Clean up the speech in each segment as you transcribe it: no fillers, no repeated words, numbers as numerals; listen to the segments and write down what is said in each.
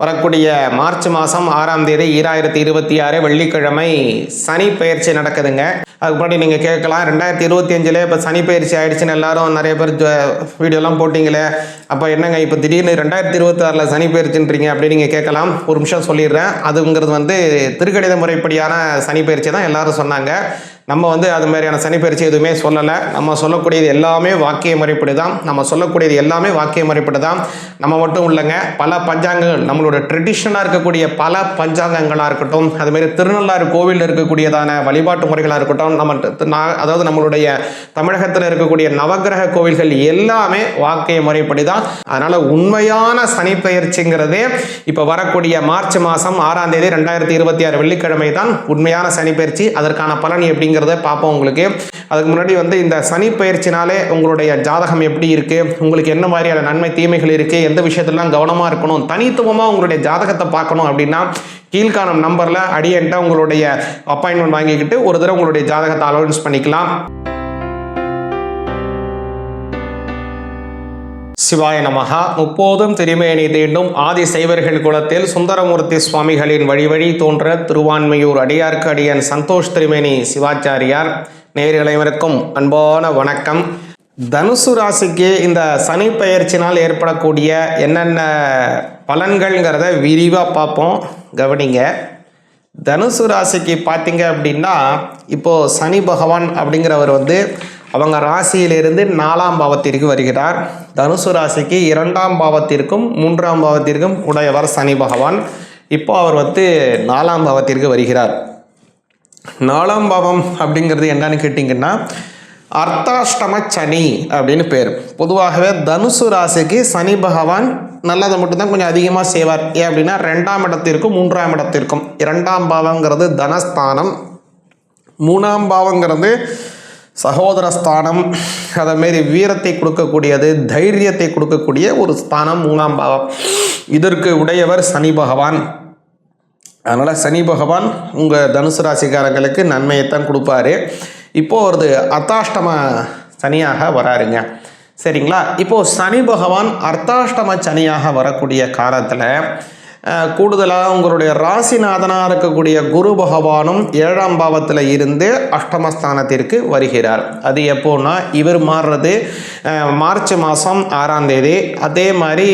வரக்கூடிய மார்ச் மாதம் 6ஆம் தேதி 2026 வெள்ளிக்கிழமை சனி பயிற்சி நடக்குதுங்க. அதுக்கு முன்னாடி நீங்கள் கேட்கலாம், 2025 இப்போ சனி பயிற்சி ஆகிடுச்சுன்னு எல்லாரும் நிறைய பேர் வீடியோலாம் போட்டிங்களே, அப்போ என்னங்க இப்போ திடீர்னு 2026 சனி பயிற்சின்றீங்க அப்படின்னு நீங்கள் கேட்கலாம். ஒரு நிமிஷம் சொல்லிடுறேன். அதுங்கிறது திருக்கணித முறைப்படியான சனி பயிற்சி தான் எல்லாரும் சொன்னாங்க. நம்ம அது மாதிரியான சனி பயிற்சி எதுவுமே சொல்லலை. நம்ம சொல்லக்கூடியது எல்லாமே வாக்கிய முறைப்படி தான். நம்ம மட்டும் இல்லைங்க, பல பஞ்சாங்கங்கள் நம்மளோட ட்ரெடிஷ்னலாக இருக்கக்கூடிய பல பஞ்சாங்கங்களாக இருக்கட்டும், அதுமாரி திருநள்ளாறு கோவிலில் இருக்கக்கூடியதான வழிபாட்டு முறைகளாக இருக்கட்டும், அதாவது நம்மளுடைய தமிழகத்தில் இருக்கக்கூடிய நவகிரக கோவில்கள் எல்லாமே வாக்கிய முறைப்படி தான். அதனால் உண்மையான சனி பயிற்சிங்கிறதே இப்போ வரக்கூடிய மார்ச் மாதம் 6ஆம் தேதி 2026 வெள்ளிக்கிழமை தான் உண்மையான சனி பயிற்சி. அதற்கான பலன் எப்படிங்க பார்ப்போம். உங்களுக்கு அதுக்கு முன்னாடி இந்த சனி பயிற்சினாலே உங்களுடைய ஜாதகம் எப்படி இருக்கு, உங்களுக்கு என்ன மாதிரியான நன்மை தீமைகள் இருக்கு, எந்த விஷயத்தெல்லாம் கவனமா இருக்கணும், தனித்துவமா உங்களுடைய ஜாதகத்தை பார்க்கணும் அப்படின்னா கீழ்காணும் நம்பர்ல அடியன்ட்ட உங்களுடைய அப்பாயின்மெண்ட் வாங்கிக்கிட்டு ஒரு தடவை உங்களுடைய ஜாதகத்தை அலோன்ஸ் பண்ணிக்கலாம். சிவாய நமஹா. முப்போதும் திருமேனி தீண்டும் ஆதி சைவர்கள் குலத்தில் சுந்தரமூர்த்தி சுவாமிகளின் வழி தோன்ற திருவான்மையூர் அடியார்க்கு அடியன் சந்தோஷ் திருமேனி சிவாச்சாரியார். நேயர்கள் அனைவருக்கும் அன்பான வணக்கம். தனுசு ராசிக்கு இந்த சனி பயிற்சினால் ஏற்படக்கூடிய என்னென்ன பலன்கள்ங்கிறத விரிவாக பார்ப்போம், கவனிங்க. தனுசு ராசிக்கு பார்த்தீங்க அப்படின்னா, இப்போது சனி பகவான் அப்படிங்கிறவர் அவங்க ராசியிலிருந்து 4ஆம் பாவத்திற்கு வருகிறார். தனுசு ராசிக்கு 2ஆம் பாவத்திற்கும் 3ஆம் பாவத்திற்கும் உடையவர் சனி பகவான். இப்போ அவர் 4ஆம் பாவத்திற்கு வருகிறார். 4ஆம் பாவம் அப்படிங்கிறது என்னன்னு கேட்டிங்கன்னா அர்த்தாஷ்டம சனி அப்படின்னு பேர். பொதுவாகவே தனுசு ராசிக்கு சனி பகவான் நல்லதை மட்டும்தான் கொஞ்சம் அதிகமாக செய்வார். ஏன் அப்படின்னா 2ஆம் இடத்திற்கும் 3ஆம் இடத்திற்கும் 2ஆம் பாவங்கிறது தனஸ்தானம், 3ஆம் பாவங்கிறது சகோதரஸ்தானம், அதேமாரி வீரத்தை கொடுக்கக்கூடியது, தைரியத்தை கொடுக்கக்கூடிய ஒரு ஸ்தானம் 3ஆம் பாவம். இதற்கு உடையவர் சனி பகவான். அதனால் சனி பகவான் உங்கள் தனுசு ராசிக்காரங்களுக்கு நன்மையைத்தான் கொடுப்பாரு. இப்போது ஒரு அர்த்தாஷ்டம சனியாக வராருங்க, சரிங்களா? இப்போது சனி பகவான் அர்த்தாஷ்டம சனியாக வரக்கூடிய காலத்தில் கூடுதலாக உங்களுடைய ராசிநாதனாக இருக்கக்கூடிய குரு பகவானும் 7ஆம் பாவத்தில் இருந்து அஷ்டமஸ்தானத்திற்கு வருகிறார். அது எப்போன்னா இவர் மாறுறது மார்ச் மாதம் 6ஆம் தேதி. அதே மாதிரி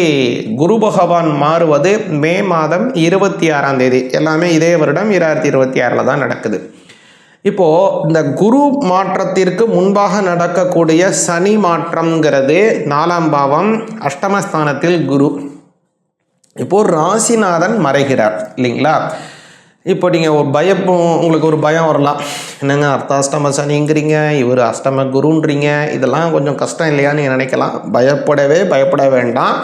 குரு பகவான் மாறுவது மே மாதம் 26ஆம் தேதி. எல்லாமே இதே வருடம் 2026 தான் நடக்குது. இப்போது இந்த குரு மாற்றத்திற்கு முன்பாக நடக்கக்கூடிய சனி மாற்றம்ங்கிறது 4ஆம் பாவம் அஷ்டமஸ்தானத்தில் குரு. இப்போது ராசிநாதன் மறைகிறார் இல்லைங்களா? இப்போ நீங்கள் உங்களுக்கு ஒரு பயம் வரலாம், என்னங்க அர்த்தாஷ்டம சனிங்கிறீங்க, இவர் அஷ்டம குருன்றீங்க, இதெல்லாம் கொஞ்சம் கஷ்டம் இல்லையான்னு நினைக்கலாம். பயப்பட வேண்டாம்.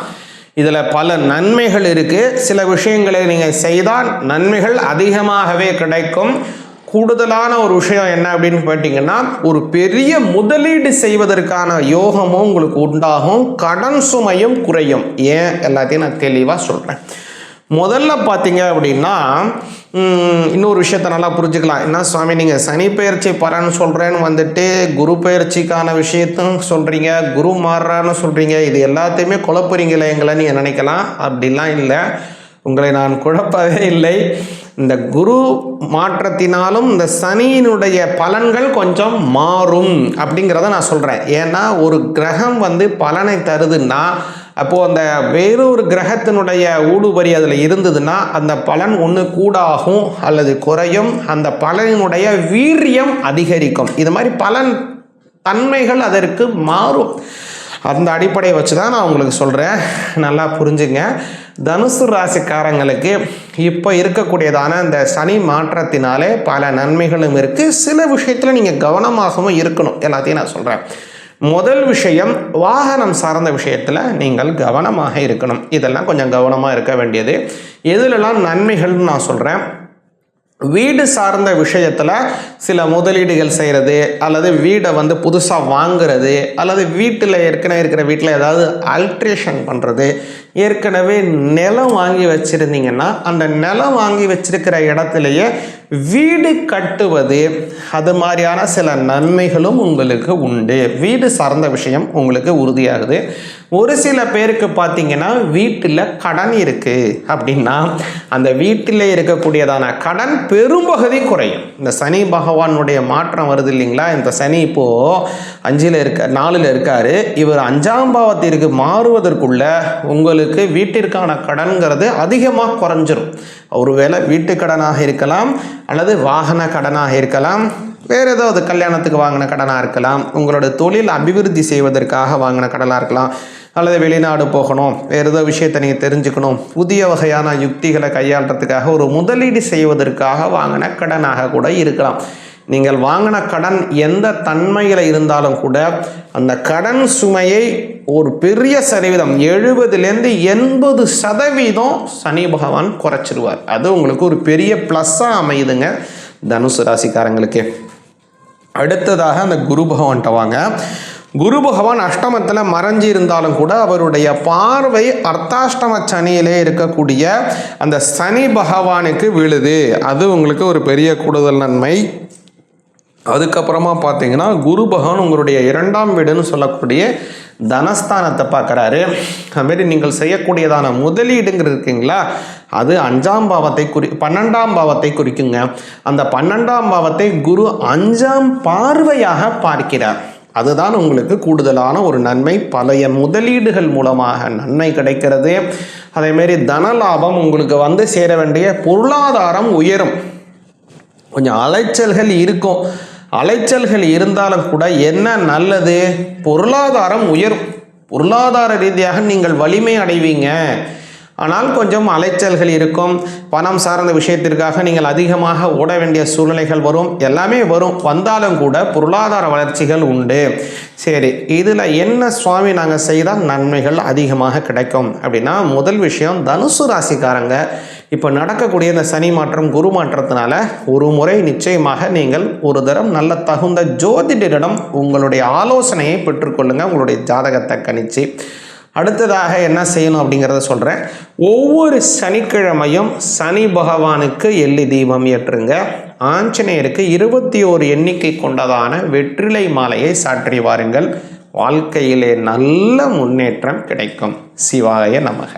இதில் பல நன்மைகள் இருக்குது. சில விஷயங்களை நீங்கள் செய்தால் நன்மைகள் அதிகமாகவே கிடைக்கும். கூடுதலான ஒரு விஷயம் என்ன அப்படின்னு கேட்டிங்கன்னா, ஒரு பெரிய முதலீடு செய்வதற்கான யோகமும் உங்களுக்கு உண்டாகும், கடன் சுமையும் குறையும். ஏன் எல்லாத்தையும் நான் தெளிவாக சொல்கிறேன். முதல்ல பார்த்தீங்க அப்படின்னா இன்னொரு விஷயத்த நல்லா புரிஞ்சுக்கலாம். என்ன சுவாமி நீங்கள் சனி பயிற்சி பலன்னு சொல்கிறேன்னு குரு பயிற்சிக்கான விஷயத்தும் சொல்கிறீங்க, குரு மாறுறான்னு சொல்கிறீங்க, இது எல்லாத்தையுமே குழப்புறீங்களே எங்களை நீங்கள் நினைக்கலாம். அப்படிலாம் இல்லை, உங்களை நான் குழப்பவே இல்லை. இந்த குரு மாற்றத்தினாலும் இந்த சனியினுடைய பலன்கள் கொஞ்சம் மாறும் அப்படிங்கிறத நான் சொல்கிறேன். ஏன்னா ஒரு கிரகம் பலனை தருதுன்னா அப்போது அந்த வேறொரு கிரகத்தினுடைய ஊடுபறி அதில் இருந்ததுன்னா அந்த பலன் ஒன்று கூடாகும் அல்லது குறையும். அந்த பலனினுடைய வீரியம் அதிகரிக்கும். இது மாதிரி பலன் தன்மைகள் அதற்கு மாறும். அந்த அடிப்படையை வச்சு தான் நான் உங்களுக்கு சொல்கிறேன், நல்லா புரிஞ்சுங்க. தனுசு ராசிக்காரங்களுக்கு இப்போ இருக்கக்கூடியதான இந்த சனி மாற்றத்தினாலே பல நன்மைகளும் இருக்குது. சில விஷயத்தில் நீங்கள் கவனமாகவும் இருக்கணும். எல்லாத்தையும் நான் சொல்கிறேன். முதல் விஷயம், வாகனம் சார்ந்த விஷயத்தில் நீங்கள் கவனமாக இருக்கணும். இதெல்லாம் கொஞ்சம் கவனமாக இருக்க வேண்டியது. எதுலெல்லாம் நன்மைகள்னு நான் சொல்கிறேன். வீடு சார்ந்த விஷயத்தில் சில முதலீடுகள் செய்கிறது, அல்லது வீடை புதுசாக வாங்குறது, அல்லது வீட்டில் ஏற்கனவே இருக்கிற வீட்டில் ஏதாவது ஆல்ட்ரேஷன் பண்ணுறது. ஏற்கனவே நிலம் வாங்கி வச்சுருந்தீங்கன்னா அந்த நிலம் வாங்கி வச்சிருக்கிற இடத்துலையே வீடு கட்டுவது அது மாதிரியான சில நன்மைகளும் உங்களுக்கு உண்டு. வீடு சார்ந்த விஷயம் உங்களுக்கு உறுதியாகுது. ஒரு சில பேருக்கு பார்த்தீங்கன்னா வீட்டில் கடன் இருக்குது அப்படின்னா அந்த வீட்டில் இருக்கக்கூடியதான கடன் பெரும்பகுதி குறையும். இந்த சனி பகவானுடைய மாற்றம் வருது இல்லைங்களா, இந்த சனி இப்போது 4ல் இருக்கார். இவர் 5ஆம் பாவத்திற்கு மாறுவதற்குள்ள உங்களுக்கு வீட்டிற்கான கடன்கிறது அதிகமாக குறைஞ்சிரும். ஒருவேளை வீட்டு கடனாக இருக்கலாம், அல்லது வாகன கடனாக இருக்கலாம், வேறு ஏதாவது கல்யாணத்துக்கு வாங்கின கடனாக இருக்கலாம், உங்களோட தொழில் அபிவிருத்தி செய்வதற்காக வாங்கின கடனாக இருக்கலாம், அல்லது வெளிநாடு போகணும், வேறு ஏதோ விஷயத்தை நீங்கள் தெரிஞ்சுக்கணும், புதிய வகையான யுக்திகளை கையாளுறதுக்காக ஒரு முதலீடு செய்வதற்காக வாங்கின கடனாக கூட இருக்கலாம். நீங்கள் வாங்கின கடன் எந்த தன்மையில் இருந்தாலும் கூட அந்த கடன் சுமையை ஒரு பெரிய சதவீதம் 70லேருந்து 80% சனி பகவான் குறைச்சிருவார். அது உங்களுக்கு ஒரு பெரிய ப்ளஸ்ஸாக அமையுதுங்க தனுசு ராசிக்காரங்களுக்கு. அடுத்ததாக அந்த குரு பகவான்கிட்ட வாங்க. குரு பகவான் அஷ்டமத்தில் மறைஞ்சி இருந்தாலும் கூட அவருடைய பார்வை அர்த்தாஷ்டம சனியிலே இருக்கக்கூடிய அந்த சனி பகவானுக்கு விழுது. அது உங்களுக்கு ஒரு பெரிய கூடுதல் நன்மை. அதுக்கப்புறமா பார்த்தீங்கன்னா குரு பகவான் உங்களுடைய 2ஆம் வீடுன்னு சொல்லக்கூடிய தனஸ்தானத்தை பார்க்குறாரு. அதுமாரி நீங்கள் செய்யக்கூடியதான முதலீடுங்கிறது இருக்குங்களா, அது 5ஆம் பாவத்தை 12ஆம் பாவத்தை குறிக்குங்க. அந்த 12ஆம் பாவத்தை குரு 5ஆம் பார்வையாக பார்க்கிறார். அதுதான் உங்களுக்கு கூடுதலான ஒரு நன்மை. பழைய முதலீடுகள் மூலமாக நன்மை கிடைக்கிறது. அதேமாரி தனலாபம் உங்களுக்கு வந்து சேர வேண்டிய பொருளாதாரம் உயரும். கொஞ்சம் அலைச்சல்கள் இருக்கும். அலைச்சல்கள் இருந்தாலும் கூட என்ன நல்லது, பொருளாதாரம் உயரும். பொருளாதார ரீதியாக நீங்கள் வலிமை அடைவீங்க. ஆனால் கொஞ்சம் அலைச்சல்கள் இருக்கும். பணம் சார்ந்த விஷயத்திற்காக நீங்கள் அதிகமாக ஓட வேண்டிய சூழ்நிலைகள் வரும். எல்லாமே வரும். வந்தாலும் கூட பொருளாதார வளர்ச்சிகள் உண்டு. சரி, இதில் என்ன சுவாமி நாங்கள் செய்தால் நன்மைகள் அதிகமாக கிடைக்கும் அப்படின்னா, முதல் விஷயம் தனுசு ராசிக்காரங்க இப்போ நடக்கக்கூடிய இந்த சனி மாற்றம் குரு மாற்றத்தினால ஒரு முறை நிச்சயமாக நீங்கள் ஒரு தரம் நல்ல தகுந்த ஜோதிடரிடம் உங்களுடைய ஆலோசனையை பெற்றுக்கொள்ளுங்கள், உங்களுடைய ஜாதகத்தை கணிச்சு. அடுத்ததாக என்ன செய்யணும் அப்படிங்கிறத சொல்கிறேன். ஒவ்வொரு சனிக்கிழமையும் சனி பகவானுக்கு எள்ளி தீபம் ஏற்றுங்க. ஆஞ்சநேயருக்கு 21 எண்ணிக்கை கொண்டதான வெற்றிலை மாலையை சாற்றி வாருங்கள். வாழ்க்கையிலே நல்ல முன்னேற்றம் கிடைக்கும். சிவாய நமக.